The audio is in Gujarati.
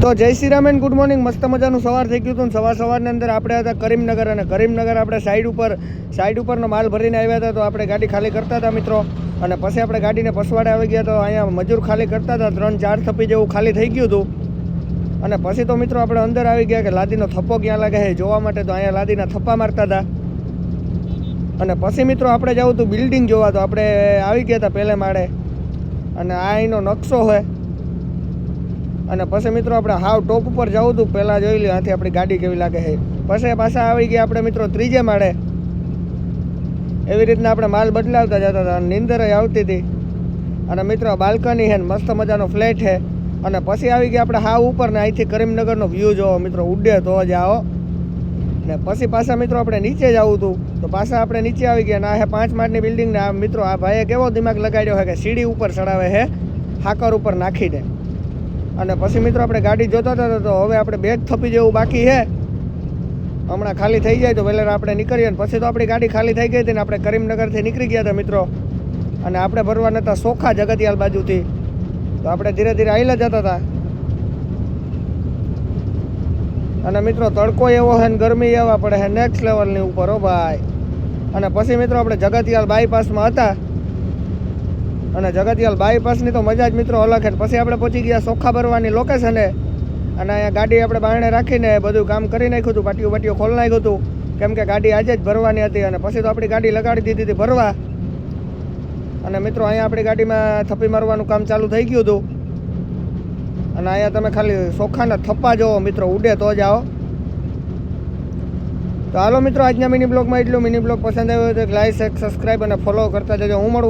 તો જય Shri Ram and good morning. મસ્ત મજાનું સવાર થઈ ગયું હતું. સવારની અંદર આપણે હતા કરીમનગર, અને કરીમનગર આપણે સાઈડ ઉપરનો માલ ભરીને આવ્યા હતા. તો આપણે ગાડી ખાલી કરતા હતા મિત્રો, અને પછી આપણે ગાડીને પસવાડે આવી ગયા. તો અહીંયા મજૂર ખાલી કરતા હતા, 3-4 થપ્પી જેવું ખાલી થઈ ગયું હતું. અને પછી તો મિત્રો આપણે અંદર આવી ગયા કે લાદીનો થપ્પો ક્યાં લાગે છે જોવા માટે. તો અહીંયા લાદીના થપ્પા મારતા હતા. અને પછી મિત્રો આપણે જવું હતું બિલ્ડિંગ જોવા. તો આપણે આવી ગયા હતા પહેલે માળે, અને આ અહીંનો નકશો હોય. અને પછી મિત્રો આપણે હાવ ટોપ ઉપર જવું હતું, પહેલાં જોઈ લ્યો આથી આપણી ગાડી કેવી લાગે છે. પછી પાછા આવી ગયા આપણે મિત્રો ત્રીજે માળે. એવી રીતના આપણે માલ બદલાવતા જતા હતા, નીંદર આવતી હતી. અને મિત્રો બાલ્કની છે, મસ્ત મજાનો ફ્લેટ છે. અને પછી આવી ગયા આપણે હાવ ઉપર, ને અહીંથી કરીમનગરનો વ્યૂ જોવો મિત્રો, ઉડે તો જ આવો. ને પછી પાછા મિત્રો આપણે નીચે જ આવવું હતું. તો પાછા આપણે નીચે આવી ગયા. ના હે 5 માળની બિલ્ડિંગ. ને આ મિત્રો આ ભાઈએ કેવો દિમાગ લગાડ્યો છે કે સીડી ઉપર ચડાવે છે હાકર ઉપર નાખીને. અને પછી મિત્રો આપણે ગાડી જોતા હતા. તો હવે આપણે બેગ થપી જેવું બાકી છે, હમણાં ખાલી થઈ જાય તો વહેલા આપણે નીકળીએ. પછી તો આપણી ગાડી ખાલી થઈ ગઈ હતી ને આપણે કરીમનગરથી નીકળી ગયા હતા મિત્રો. અને આપણે ભરવા નતા સોખા જગતિયાલ બાજુથી. તો આપણે ધીરે ધીરે આવેલા જતા હતા. અને મિત્રો તડકો એવો છે ને ગરમી એવા પડે છે નેક્સ્ટ લેવલની ઉપર હો ભાઈ. અને પછી મિત્રો આપણે જગતિયાલ બાયપાસમાં હતા, અને જગતિયાલ બાયપાસની તો મજા જ મિત્રો અલગ છે. પછી આપણે પહોંચી ગયા સોખા ભરવાની લોકેશને. અને અહીંયા ગાડી આપણે બારણે રાખીને બધું કામ કરી નાખ્યું હતું, પાટીઓ ખોલી નાખ્યું હતું, કેમ કે ગાડી આજે જ ભરવાની હતી. અને પછી તો આપણી ગાડી લગાડી દીધી હતી ભરવા. અને મિત્રો અહીંયા આપણી ગાડીમાં થપ્પી મારવાનું કામ ચાલુ થઈ ગયું હતું. અને અહીંયા તમે ખાલી સોખાના થપ્પા જોવો મિત્રો, ઉડે તો જ આવો. તો હાલો મિત્રો, આજના મિની બ્લોગમાં એટલું. મિની બ્લોગ પસંદ આવ્યો હોય તો લાઈક, સબસ્ક્રાઈબ અને ફોલો કરતા જજો. હું મળું